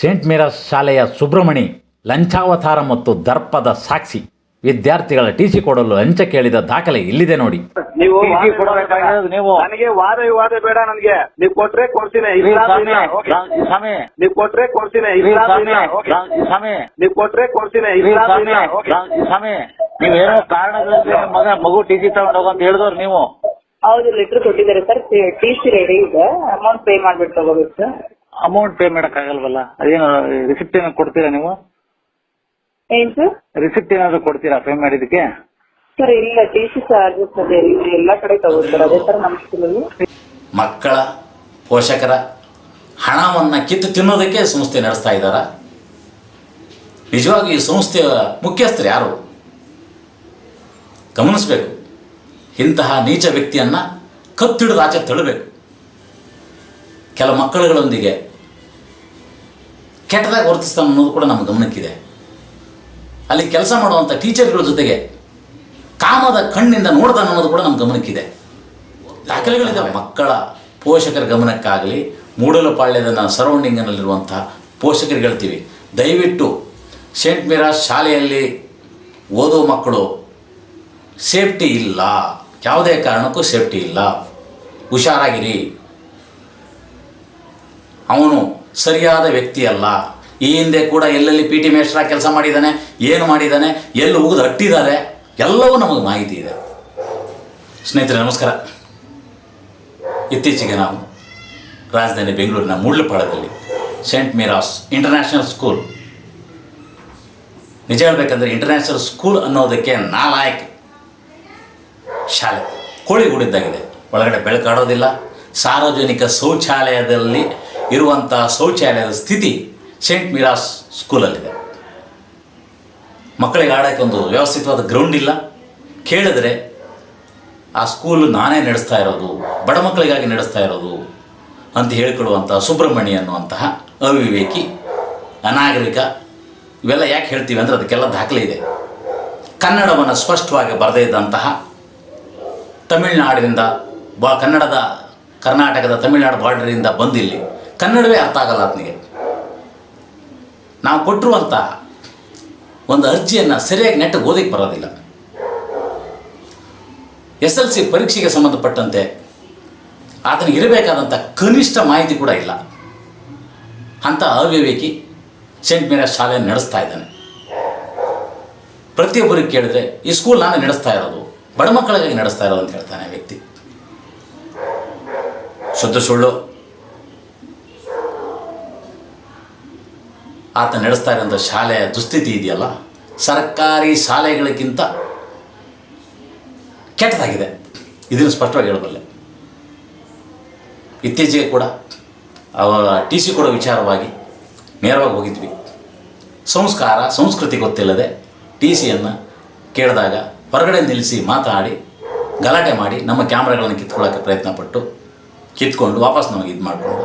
Saint ಮೇರಾಸ್ ಶಾಲೆಯ ಸುಬ್ರಮಣಿ ಲಂಚಾವತಾರ ಮತ್ತು ದರ್ಪದ ಸಾಕ್ಷಿ. ವಿದ್ಯಾರ್ಥಿಗಳ ಟಿಸಿ ಕೊಡಲು ಲಂಚ ಕೇಳಿದ ದಾಖಲೆ ಇಲ್ಲಿದೆ ನೋಡಿ. ನೀವು ನೀವು ನನಗೆ ವಾದ ವಿವಾದ ಬೇಡ. ನನಗೆ ನೀವು ಕೊಟ್ರೆ ಕೊಡ್ತೀನಿ, ಸ್ವಾಮಿ ನೀವು ಕೊಟ್ರೆ ಕೊಡ್ತೀನಿ, ಸ್ವಾಮಿ ನೀವು ಕೊಟ್ರೆ ಕೊಡ್ತೀನಿ. ಸ್ವಾಮಿ ನೀವೇನೋ ಕಾರಣಗಳಿಂದ ಮಗು ಟಿಸಿ ತಗೊಂಡು ಹೋಗಂತ ಹೇಳಿದವ್ರು ನೀವು. ಹೌದು, ಲೆಟರ್ ಕೊಟ್ಟಿದ್ದಾರೆ ಸರ್. ಟಿಸಿ ರೆಡಿ ಇದೆ, ಅಮೌಂಟ್ ಪೇ ಮಾಡ್ಬಿಟ್ಟು ತಗೋಬೇಕು ಸರ್. ಅಮೌಂಟ್ ಪೇ ಮಾಡಕ್ ಆಗಲ್ವಲ್ಲ? ಅದೇನು ರಿಸಿಪ್ಟ್ ಏನಾದ್ರು ಕೊಡ್ತೀರಾ ನೀವು? ಏನ್ ಸರ್? ರಿಸಿಪ್ಟ್ ಏನಾದ್ರು ಕೊಡ್ತೀರಾ ಪೇ ಮಾಡಿದಕ್ಕೆ? ಸರ್ ಇಲ್ಲ, ಟಿಸಿ ಚಾರ್ಜಸ್ ಅದೇ ಎಲ್ಲ ಕಡೆ ತಗೋತಾರೆ. ಅದೇ ಸರ್ ನಮ್ಮ ಸ್ಕೂಲಲ್ಲಿ ಮಕ್ಕಳ ಪೋಷಕರ ಹಣವನ್ನು ಕಿತ್ತು ತಿನ್ನೋದಕ್ಕೆ ಸಂಸ್ಥೆ ನಡೆಸ್ತಾ ಇದ್ದಾರ. ನಿಜವಾಗಿ ಈ ಸಂಸ್ಥೆಯ ಮುಖ್ಯಸ್ಥರು ಯಾರು ಗಮನಿಸಬೇಕು. ಇಂತಹ ನೀಚ ವ್ಯಕ್ತಿಯನ್ನು ಕತ್ತಿಡಿದು ಆಚೆ ತಳ್ಳಬೇಕು. ಕೆಲ ಮಕ್ಕಳುಗಳೊಂದಿಗೆ ಕೆಟ್ಟದಾಗಿ ವರ್ತಿಸ್ತಾನೆ ಅನ್ನೋದು ಕೂಡ ನಮ್ಮ ಗಮನಕ್ಕಿದೆ. ಅಲ್ಲಿ ಕೆಲಸ ಮಾಡುವಂಥ ಟೀಚರ್ಗಳ ಜೊತೆಗೆ ಕಾಮದ ಕಣ್ಣಿಂದ ನೋಡ್ತಾನೆ ಅನ್ನೋದು ಕೂಡ ನಮ್ಮ ಗಮನಕ್ಕಿದೆ. ದಾಖಲೆಗಳಿದ್ದಾವೆ. ಮಕ್ಕಳ ಪೋಷಕರ ಗಮನಕ್ಕಾಗಲಿ, ಮೂಡಲಪಾಳ್ಯದ ಸರೌಂಡಿಂಗ್ನಲ್ಲಿರುವಂಥ ಪೋಷಕರಿಗೆ ಹೇಳ್ತೀವಿ, ದಯವಿಟ್ಟು ಸೇಂಟ್ ಮೇರಾಸ್ ಶಾಲೆಯಲ್ಲಿ ಓದೋ ಮಕ್ಕಳು ಸೇಫ್ಟಿ ಇಲ್ಲ, ಯಾವುದೇ ಕಾರಣಕ್ಕೂ ಸೇಫ್ಟಿ ಇಲ್ಲ, ಹುಷಾರಾಗಿರಿ. ಅವನು ಸರಿಯಾದ ವ್ಯಕ್ತಿ ಅಲ್ಲ. ಈ ಹಿಂದೆ ಕೂಡ ಎಲ್ಲೆಲ್ಲಿ ಪಿ ಟಿ ಮೇಸ್ಟ್ರಾಗಿ ಕೆಲಸ ಮಾಡಿದ್ದಾನೆ, ಏನು ಮಾಡಿದ್ದಾನೆ, ಎಲ್ಲಿ ಉಗಿದು ಹಟ್ಟಿದ್ದಾರೆ, ಎಲ್ಲವೂ ನಮಗೆ ಮಾಹಿತಿ ಇದೆ. ಸ್ನೇಹಿತರೆ ನಮಸ್ಕಾರ. ಇತ್ತೀಚೆಗೆ ನಾವು ರಾಜಧಾನಿ ಬೆಂಗಳೂರಿನ ಮೂಡಲಪಾಳ್ಯದಲ್ಲಿ ಸೇಂಟ್ ಮೇರಾಸ್ ಇಂಟರ್ನ್ಯಾಷನಲ್ ಸ್ಕೂಲ್, ನಿಜ ಹೇಳಬೇಕಂದ್ರೆ ಇಂಟರ್ನ್ಯಾಷನಲ್ ಸ್ಕೂಲ್ ಅನ್ನೋದಕ್ಕೆ ನಾಲಾಯಕ್ ಶಾಲೆ ಕೋಳಿಗೂಡಿದ್ದಾಗಿದೆ. ಒಳಗಡೆ ಬೆಳಕಾಡೋದಿಲ್ಲ. ಸಾರ್ವಜನಿಕ ಶೌಚಾಲಯದಲ್ಲಿ ಇರುವಂಥ ಶೌಚಾಲಯದ ಸ್ಥಿತಿ ಸೇಂಟ್ ಮೇರಾಸ್ ಸ್ಕೂಲಲ್ಲಿದೆ. ಮಕ್ಕಳಿಗೆ ಆಡೋಕ್ಕೆ ಒಂದು ವ್ಯವಸ್ಥಿತವಾದ ಗ್ರೌಂಡ್ ಇಲ್ಲ. ಕೇಳಿದ್ರೆ ಆ ಸ್ಕೂಲು ನಾನೇ ನಡೆಸ್ತಾ ಇರೋದು, ಬಡ ಮಕ್ಕಳಿಗಾಗಿ ನಡೆಸ್ತಾ ಇರೋದು ಅಂತ ಹೇಳಿಕೊಡುವಂಥ ಸುಬ್ರಹ್ಮಣ್ಯ ಅನ್ನುವಂತಹ ಅವಿವೇಕಿ, ಅನಾಗರಿಕ, ಇವೆಲ್ಲ ಯಾಕೆ ಹೇಳ್ತೀವಿ ಅಂದರೆ ಅದಕ್ಕೆಲ್ಲ ದಾಖಲೆ ಇದೆ. ಕನ್ನಡವನ್ನು ಸ್ಪಷ್ಟವಾಗಿ ಬರದೇ ಇದ್ದಂತಹ, ತಮಿಳುನಾಡಿನಿಂದ ಕರ್ನಾಟಕದ ತಮಿಳುನಾಡು ಬಾರ್ಡರಿಂದ ಬಂದಿಲ್ಲಿ ಕನ್ನಡವೇ ಅರ್ಥ ಆಗಲ್ಲ ಆತನಿಗೆ. ನಾವು ಕೊಟ್ಟಿರುವಂಥ ಒಂದು ಅರ್ಜಿಯನ್ನು ಸರಿಯಾಗಿ ನೆಟ್ಟಿಗೆ ಓದಕ್ಕೆ ಬರೋದಿಲ್ಲ. SLC ಪರೀಕ್ಷೆಗೆ ಸಂಬಂಧಪಟ್ಟಂತೆ ಆತನಿಗೆ ಇರಬೇಕಾದಂಥ ಕನಿಷ್ಠ ಮಾಹಿತಿ ಕೂಡ ಇಲ್ಲ. ಅಂಥ ಅವಿವೇಕಿ ಸೇಂಟ್ ಮೇರಾಸ್ ಶಾಲೆಯನ್ನು ನಡೆಸ್ತಾ ಇದ್ದಾನೆ. ಪ್ರತಿಯೊಬ್ಬರಿಗೆ ಕೇಳಿದ್ರೆ ಈ ಸ್ಕೂಲ್ ನಾನೇ ನಡೆಸ್ತಾ ಇರೋದು, ಬಡ ಮಕ್ಕಳಿಗಾಗಿ ನಡೆಸ್ತಾ ಇರೋದು ಅಂತ ಹೇಳ್ತಾನೆ ವ್ಯಕ್ತಿ. ಶುದ್ಧ ಸುಳ್ಳು. ಆತ ನಡೆಸ್ತಾ ಇರೋಂಥ ಶಾಲೆಯ ದುಸ್ಥಿತಿ ಇದೆಯಲ್ಲ, ಸರ್ಕಾರಿ ಶಾಲೆಗಳಿಗಿಂತ ಕೆಟ್ಟದಾಗಿದೆ. ಇದನ್ನು ಸ್ಪಷ್ಟವಾಗಿ ಹೇಳಬಲ್ಲೆ. ಇತ್ತೀಚೆಗೆ ಕೂಡ ಅವರ ಟಿಸಿ ಕೊಡೋ ವಿಚಾರವಾಗಿ ನೇರವಾಗಿ ಹೋಗಿದ್ವಿ. ಸಂಸ್ಕಾರ ಸಂಸ್ಕೃತಿ ಗೊತ್ತಿಲ್ಲದೆ ಟಿಸಿಯನ್ನು ಕೇಳಿದಾಗ ಹೊರಗಡೆ ನಿಲ್ಲಿಸಿ ಮಾತಾಡಿ ಗಲಾಟೆ ಮಾಡಿ ನಮ್ಮ ಕ್ಯಾಮ್ರಾಗಳನ್ನು ಕಿತ್ಕೊಳ್ಳೋಕ್ಕೆ ಪ್ರಯತ್ನಪಟ್ಟು ಕಿತ್ಕೊಂಡು ವಾಪಸ್ ನಮಗೆ ಇದು ಮಾಡಿಕೊಂಡು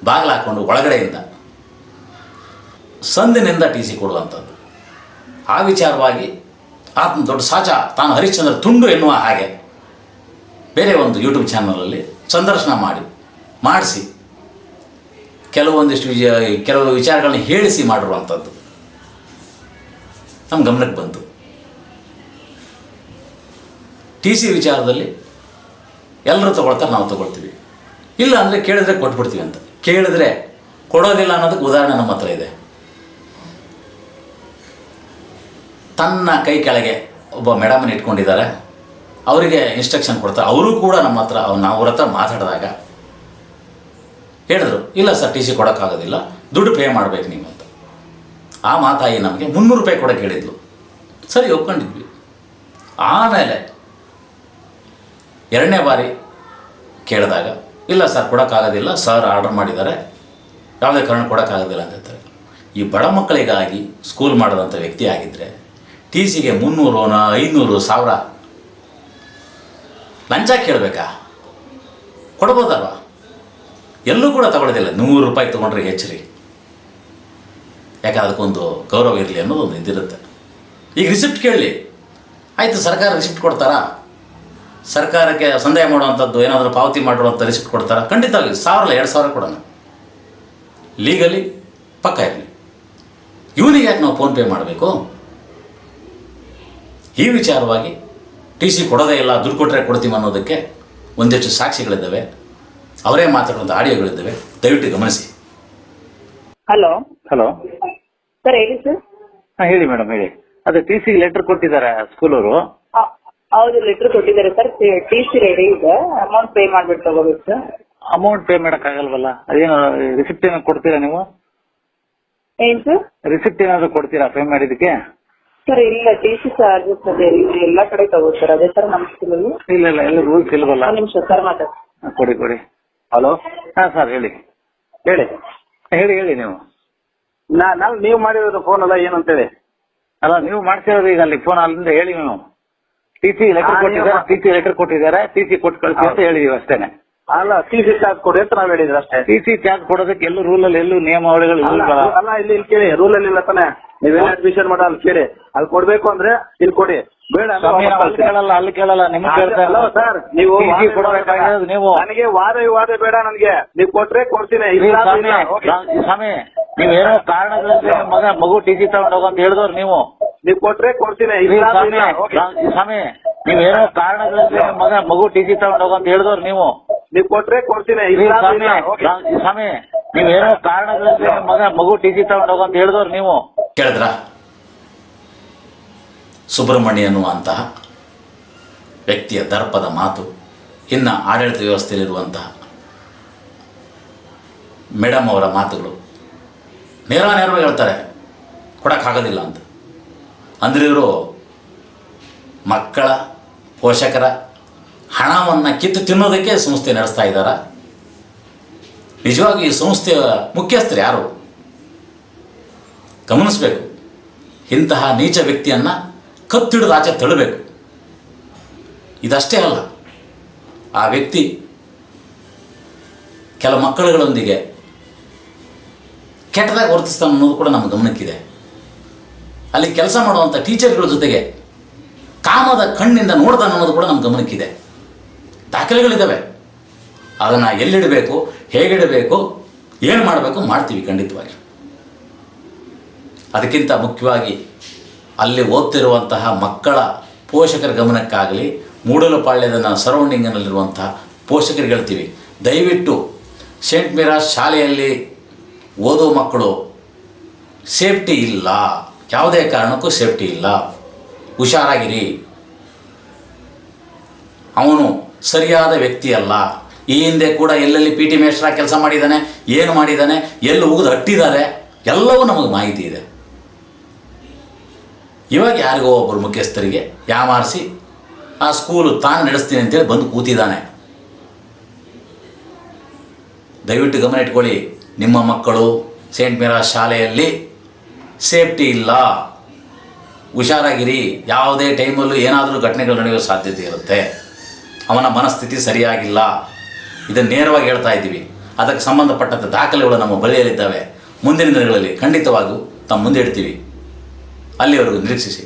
ಬಾಗಿಲು ಹಾಕ್ಕೊಂಡು ಒಳಗಡೆಯಿಂದ ಸಂದಿನಿಂದ ಟಿಸಿ ಕೊಡುವಂಥದ್ದು. ಆ ವಿಚಾರವಾಗಿ ಆತನ ದೊಡ್ಡ ಸಾಚ ತಾನು ಹರಿಶ್ಚಂದ್ರ ತುಂಡು ಎನ್ನುವ ಹಾಗೆ ಬೇರೆ ಒಂದು ಯೂಟ್ಯೂಬ್ ಚಾನಲಲ್ಲಿ ಸಂದರ್ಶನ ಮಾಡಿಸಿ ಕೆಲವು ವಿಚಾರಗಳನ್ನ ಹೇಳಿಸಿ ಮಾಡಿರುವಂಥದ್ದು ನಮ್ಮ ಗಮನಕ್ಕೆ ಬಂತು. ಟಿಸಿ ವಿಚಾರದಲ್ಲಿ ಎಲ್ಲರೂ ತೊಗೊಳ್ತಾರೆ, ನಾವು ತೊಗೊಳ್ತೀವಿ. ಇಲ್ಲ ಅಂದರೆ ಕೇಳಿದ್ರೆ ಕೊಟ್ಬಿಡ್ತೀವಿ ಅಂತ. ಕೇಳಿದ್ರೆ ಕೊಡೋದಿಲ್ಲ ಅನ್ನೋದಕ್ಕೆ ಉದಾಹರಣೆ ನಮ್ಮ ಹತ್ರ ಇದೆ. ತನ್ನ ಕೈ ಕೆಳಗೆ ಒಬ್ಬ ಮೇಡಮನ್ನು ಇಟ್ಕೊಂಡಿದ್ದಾರೆ, ಅವರಿಗೆ ಇನ್ಸ್ಟ್ರಕ್ಷನ್ ಕೊಡ್ತಾರೆ. ಅವರು ಕೂಡ ನಮ್ಮ ಹತ್ರ ಅವ್ರ ಹತ್ರ ಮಾತಾಡಿದಾಗ ಹೇಳಿದ್ರು, ಇಲ್ಲ ಸರ್ ಟಿಸಿ ಕೊಡೋಕ್ಕಾಗೋದಿಲ್ಲ, ದುಡ್ಡು ಪೇ ಮಾಡಬೇಕು ನೀವು ಅಂತ. ಆ ಮಾತಾಯಿ ನಮಗೆ 300 ರೂಪಾಯಿ ಕೊಡೋಕ್ಕೆ ಹೇಳಿದ್ಲು. ಸರಿ ಒಪ್ಕೊಂಡಿದ್ವಿ. ಆಮೇಲೆ 2ನೇ ಬಾರಿ ಕೇಳಿದಾಗ ಇಲ್ಲ ಸರ್ ಕೊಡೋಕ್ಕಾಗೋದಿಲ್ಲ, ಸರ್ ಆರ್ಡರ್ ಮಾಡಿದ್ದಾರೆ, ಯಾವುದೇ ಕಾರಣ ಕೊಡೋಕ್ಕಾಗೋದಿಲ್ಲ ಅಂತ ಹೇಳ್ತಾರೆ. ಈ ಬಡ ಮಕ್ಕಳಿಗಾಗಿ ಸ್ಕೂಲ್ ಮಾಡಿದಂಥ ವ್ಯಕ್ತಿ ಆಗಿದ್ದರೆ ಟಿಸಿಗೆ 300, 500, 1000 ಲಂಚ ಕೇಳಬೇಕಾ? ಕೊಡ್ಬೋದಲ್ವ? ಎಲ್ಲೂ ಕೂಡ ತಗೊಳ್ಳೋದಿಲ್ಲ. 100 ರೂಪಾಯಿ ತೊಗೊಂಡ್ರೆ ಹೆಚ್ಚರಿ, ಯಾಕೆ ಅದಕ್ಕೊಂದು ಗೌರವ ಇರಲಿ ಅನ್ನೋದು ಒಂದು ಇದಿರುತ್ತೆ. ಈಗ ರಿಸಿಪ್ಟ್ ಕೇಳಲಿ, ಆಯಿತು ಸರ್ಕಾರ ರಿಸಿಪ್ಟ್ ಕೊಡ್ತಾರಾ? ಸರ್ಕಾರಕ್ಕೆ ಸಂದಾಯ ಮಾಡುವಂಥದ್ದು ಏನಾದರೂ ಪಾವತಿ ಮಾಡಿರುವಂಥ ರಿಸಿಪ್ಟ್ ಕೊಡ್ತಾರಾ? ಖಂಡಿತವಾಗಿ 1000 2,000 ಕೊಡೋಣ. ಲೀಗಲಿ ಪಕ್ಕ ಇರಲಿ. ಇವನಿಗೆ ಯಾಕೆ ನಾವು ಫೋನ್ಪೇ ಮಾಡಬೇಕು? ಈ ವಿಚಾರವಾಗಿ ಟಿ ಸಿ ಕೊಡೋದೇ ಇಲ್ಲ, ದುಡ್ಡು ಕೊಟ್ಟರೆ ಕೊಡ್ತೀವಿ ಅನ್ನೋದಕ್ಕೆ ಒಂದಷ್ಟು ಸಾಕ್ಷಿಗಳಿದ್ದಾವೆ, ಅವರೇ ಮಾತಾಡುವಂಥ ಆಡಿಯೋಗಳಿದ್ದಾವೆ, ದಯವಿಟ್ಟು ಗಮನಿಸಿ. ಹಲೋ ಹಲೋ, ಸರ್ ಹೇಳಿ ಸರ್. ಹಾಂ ಹೇಳಿ ಮೇಡಮ್, ಹೇಳಿ. ಅದೇ ಟಿ ಸಿ ಲೆಟರ್ ಕೊಟ್ಟಿದ್ದಾರೆ ಸ್ಕೂಲವರು. ಹೌದು, ಲೆಟರ್ ಕೊಟ್ಟಿದ್ದಾರೆ ಸರ್. ಟಿ ಸಿ ರೆಡಿ ಇದೆ, ಅಮೌಂಟ್ ಪೇ ಮಾಡ್ಬಿಟ್ಟು ತಗೋಬೇಕು ಸರ್. Amount pay ಮಾಡೋಕ್ಕಾಗಲ್ವಲ್ಲ? ಅದೇನು ರಿಸಿಪ್ಟ್ ಏನಾದ್ರು ಕೊಡ್ತೀರಾ ನೀವು? ಏನ್ ಸರ್? ರಿಸಿಪ್ಟ್ ಏನಾದ್ರು ಕೊಡ್ತೀರಾ ಪೇ ಮಾಡಿದ್ದಕ್ಕೆ? ಸರ್ ಇಲ್ಲ, ಟಿ ಸಿ ಚಾರ್ಜಸ್ ಅದೇ ಎಲ್ಲ ಕಡೆ ತಗೋತಾರೆ, ಅದೇ ಸರ್ ನಮ್ಮ ಸ್ಕೂಲಲ್ಲಿ. ಇಲ್ಲ ಇಲ್ಲ, ಎಲ್ಲ ರೂಲ್ಸ್ ಇಲ್ವಲ್ಲ. ಒಂದು ನಿಮಿಷ ಸರ್ ಮಾತಾಡಿ. ಕೊಡಿ ಕೊಡಿ. ಹಲೋ, ಹಾಂ ಸರ್ ಹೇಳಿ ಹೇಳಿ. ಹೇಳಿ ಹೇಳಿ ನೀವು. ನಾವು ನೀವು ಮಾಡಿರೋದು ಫೋನ್ ಅಲ್ಲ ಏನಂತೇಳಿ. ಅಲ್ಲ, ನೀವು ಮಾಡ್ತಿರೋದು ಈಗ ಅಲ್ಲಿ ಫೋನ್ ಅಲ್ಲಿಂದ ಹೇಳಿ. ನೀವು ಟಿ ಸಿ ಲೆಟರ್ ಕೊಟ್ಟಿದ್ದಾರೆ, ಟಿ ಸಿ ಲೆಟರ್ ಕೊಟ್ಟಿದ್ದಾರೆ, ಟಿ ಸಿ ಕೊಟ್ಟು ಕಳಿಸಿ ಅಂತ ಹೇಳಿದೀವಿ ಅಷ್ಟೇನೆ. ಅಲ್ಲ, ಟಿ ಸಿ ಚಾರ್ಜ್ ಕೊಡಿ ಅಂತ ನಾವ್ ಹೇಳಿದ್ರೆ ಅಷ್ಟೇ. ಟಿ ಸಿ ಚಾರ್ಜ್ ಕೊಡೋದಕ್ಕೆ ಎಲ್ಲೂ ರೂಲಲ್ಲಿ ಎಲ್ಲೂ ನಿಯಮಾವಳಿಗಳು ಇಲ್ವಲ್ಲ. ಅಲ್ಲ, ಇಲ್ಲಿ ಕೇಳಿ, ರೂಲ್ ಅಲ್ಲಿ ಇಲ್ಲ ತಾನೆ. ನೀವೇನು ಅಡ್ಮಿಷನ್ ಮಾಡೋ ಅಲ್ಲಿ ಕೇಳಿ, ಅಲ್ಲಿ ಕೊಡ್ಬೇಕು ಅಂದ್ರೆ ಇಲ್ಲಿ ಕೊಡಿ, ಬೇಡ ಅಲ್ಲಿ ಕೇಳಲ್ಲ, ಅಲ್ಲಿ ಕೇಳಲ್ಲ, ನಿಮ್ಗೆ ಕೇಳ್ತಾ ಇಲ್ಲ ಸರ್. ನೀವು ಟಿ ಸಿ ಕೊಡಬೇಕಾಗಿರೋದು ನೀವು. ನನಗೆ ವಾದ ವಿವಾದ ಬೇಡ, ನನಗೆ ನೀವು ಕೊಟ್ರೆ ಕೊಡ್ತೀನಿ. ನೀವು ಸ್ವಾಮಿ, ನೀವೇನೋ ಕಾರಣಗಳಿದ್ರೆ ಮಗು ಟಿ ಸಿ ತಗೊಂಡು ಹೋಗಂತ ಹೇಳಿದವ್ರು ನೀವು. ನೀವು ಕೊಟ್ರೆ ಕೊಡ್ತೀನಿ. ಸ್ವಾಮಿ, ನೀವೇನೋ ಕಾರಣಗಳಿದ್ರೆ ಮಗು ಟಿ ಸಿ ತಗೊಂಡು ಹೋಗಂತ ಹೇಳಿದವ್ರು ನೀವು. ನೀವು ಕೊಟ್ರೆ ಕೊಡ್ತೀನಿ. ಸ್ವಾಮಿ, ನೀವೇನೋ ಕಾರಣಗಳಿದ್ರೆ ಮಗು ಟಿ ಸಿ ತಗೊಂಡು ಹೋಗಂತ ಹೇಳಿದವ್ರು ನೀವು. ಕೇಳಿದ್ರ? ಸುಬ್ರಹ್ಮಣ್ಯ ಅನ್ನುವಂತಹ ವ್ಯಕ್ತಿಯ ದರ್ಪದ ಮಾತು, ಇನ್ನು ಆಡಳಿತ ವ್ಯವಸ್ಥೆಯಲ್ಲಿರುವಂತಹ ಮೇಡಮ್ ಅವರ ಮಾತುಗಳು ನೇರವಾಗಿ ಹೇಳ್ತಾರೆ, ಕೊಡೋಕ್ಕಾಗೋದಿಲ್ಲ ಅಂತ. ಅಂದರೆ ಇವರು ಮಕ್ಕಳ ಪೋಷಕರ ಹಣವನ್ನು ಕಿತ್ತು ತಿನ್ನೋದಕ್ಕೆ ಸಂಸ್ಥೆ ನಡೆಸ್ತಾ ಇದ್ದಾರಾ? ನಿಜವಾಗಿ ಈ ಸಂಸ್ಥೆಯ ಮುಖ್ಯಸ್ಥರು ಯಾರು? ಗಮನಿಸಬೇಕು. ಇಂತಹ ನೀಚ ವ್ಯಕ್ತಿಯನ್ನು ಕತ್ತಿಡಿದು ಆಚೆ ತಳ್ಳಬೇಕು. ಇದಷ್ಟೇ ಅಲ್ಲ, ಆ ವ್ಯಕ್ತಿ ಕೆಲ ಮಕ್ಕಳುಗಳೊಂದಿಗೆ ಕೆಟ್ಟದಾಗಿ ವರ್ತಿಸ್ತಾನೆ ಅನ್ನೋದು ಕೂಡ ನಮ್ಮ ಗಮನಕ್ಕಿದೆ. ಅಲ್ಲಿ ಕೆಲಸ ಮಾಡುವಂಥ ಟೀಚರ್ಗಳ ಜೊತೆಗೆ ಕಾಮದ ಕಣ್ಣಿಂದ ನೋಡ್ತಾನೆ ಅನ್ನೋದು ಕೂಡ ನಮ್ಮ ಗಮನಕ್ಕಿದೆ. ದಾಖಲೆಗಳಿದ್ದಾವೆ. ಅದನ್ನು ಎಲ್ಲಿಡಬೇಕು, ಹೇಗಿಡಬೇಕು, ಏನು ಮಾಡಬೇಕು ಮಾಡ್ತೀವಿ ಖಂಡಿತವಾಗಿ. ಅದಕ್ಕಿಂತ ಮುಖ್ಯವಾಗಿ ಅಲ್ಲಿ ಓದ್ತಿರುವಂತಹ ಮಕ್ಕಳ ಪೋಷಕರ ಗಮನಕ್ಕಾಗಲಿ, ಮೂಡಲಪಾಳ್ಯದ ಸರೌಂಡಿಂಗ್ನಲ್ಲಿರುವಂತಹ ಪೋಷಕರಿಗೆ ಹೇಳ್ತೀವಿ, ದಯವಿಟ್ಟು ಸೇಂಟ್ ಮಿರಾಸ್ ಶಾಲೆಯಲ್ಲಿ ಓದೋ ಮಕ್ಕಳು ಸೇಫ್ಟಿ ಇಲ್ಲ, ಯಾವುದೇ ಕಾರಣಕ್ಕೂ ಸೇಫ್ಟಿ ಇಲ್ಲ, ಹುಷಾರಾಗಿರಿ. ಅವನು ಸರಿಯಾದ ವ್ಯಕ್ತಿ ಅಲ್ಲ. ಈ ಹಿಂದೆ ಕೂಡ ಎಲ್ಲೆಲ್ಲಿ ಪಿ ಟಿ ಮೇಸ್ಟ್ರಾಗಿ ಕೆಲಸ ಮಾಡಿದ್ದಾನೆ, ಏನು ಮಾಡಿದ್ದಾನೆ, ಎಲ್ಲಿ ಉಗಿದು ಹಟ್ಟಿದ್ದಾರೆ, ಎಲ್ಲವೂ ನಮಗೆ ಮಾಹಿತಿ ಇದೆ. ಇವಾಗ ಯಾರಿಗೋ ಒಬ್ಬರು ಮುಖ್ಯಸ್ಥರಿಗೆ ಯಾಮಾರಿಸಿ ಆ ಸ್ಕೂಲು ತಾನು ನಡೆಸ್ತೀನಿ ಅಂತೇಳಿ ಬಂದು ಕೂತಿದ್ದಾನೆ. ದಯವಿಟ್ಟು ಗಮನ ಇಟ್ಕೊಳ್ಳಿ, ನಿಮ್ಮ ಮಕ್ಕಳು ಸೇಂಟ್ ಮಿರಾಸ್ ಶಾಲೆಯಲ್ಲಿ ಸೇಫ್ಟಿ ಇಲ್ಲ, ಹುಷಾರಾಗಿರಿ. ಯಾವುದೇ ಟೈಮಲ್ಲೂ ಏನಾದರೂ ಘಟನೆಗಳು ನಡೆಯುವ ಸಾಧ್ಯತೆ ಇರುತ್ತೆ. ಅವನ ಮನಸ್ಥಿತಿ ಸರಿಯಾಗಿಲ್ಲ. ಇದನ್ನು ನೇರವಾಗಿ ಹೇಳ್ತಾ ಇದ್ದೀವಿ. ಅದಕ್ಕೆ ಸಂಬಂಧಪಟ್ಟಂಥ ದಾಖಲೆಗಳು ನಮ್ಮ ಬಳಿಯಲ್ಲಿದ್ದಾವೆ. ಮುಂದಿನ ದಿನಗಳಲ್ಲಿ ಖಂಡಿತವಾಗಿಯೂ ತಮ್ಮ ಮುಂದೆ ಇಡ್ತೀವಿ. ಅಲ್ಲಿವರೆಗೂ ನಿರೀಕ್ಷಿಸಿ.